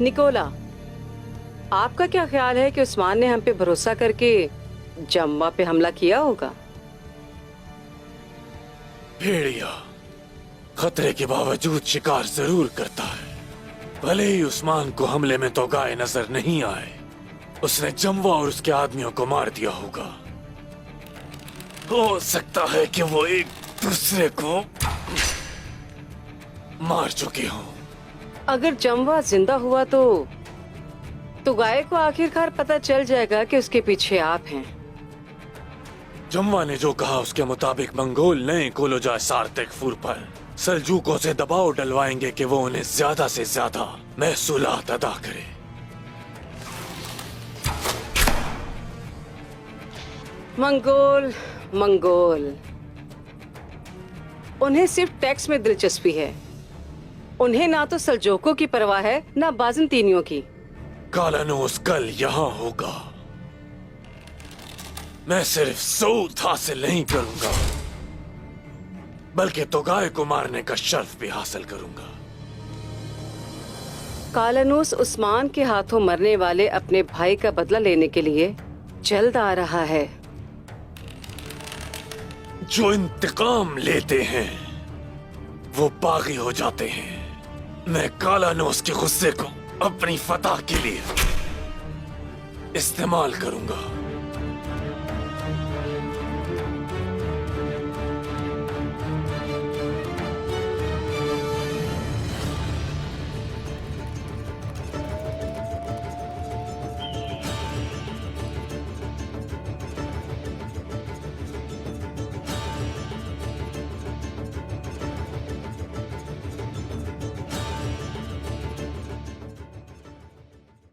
Nicola, आपका क्या ख्याल है कि उस्मान ने हम पे भरोसा करके जम्वा पे हमला किया होगा? भेड़िया खतरे के बावजूद शिकार जरूर करता है। भले ही उस्मान को हमले में तो गाय नजर नहीं आए, उसने जम्वा और उसके आदमियों को मार दिया होगा। हो सकता है कि वो एक दूसरे को मार चुके हों। अगर जम्वा जिंदा हुआ तो गाय को आखिरकार पता चल जाएगा कि उसके पीछे आप हैं। जम्वा ने जो कहा उसके मुताबिक मंगोल नए कोलोजा सार्तेकफुर पर सल्जूकों से दबाव डलवाएंगे कि वो उन्हें ज्यादा से ज्यादा महसूलात अदा करे। मंगोल उन्हें सिर्फ टैक्स में दिलचस्पी है। उन्हें ना तो सल्जूकों की परवाह है ना बाज़ंतीनियों की। कालानोस कल यहाँ होगा। मैं सिर्फ सूद हासिल नहीं करूंगा बल्कि तोगाय को मारने का शर्फ भी हासिल करूंगा। कालानोस उस्मान के हाथों मरने वाले अपने भाई का बदला लेने के लिए जल्द आ रहा है। जो इंतकाम लेते हैं वो बागी हो जाते हैं। मैं कालानोस के गुस्से को अपनी फतह के लिए इस्तेमाल करूंगा।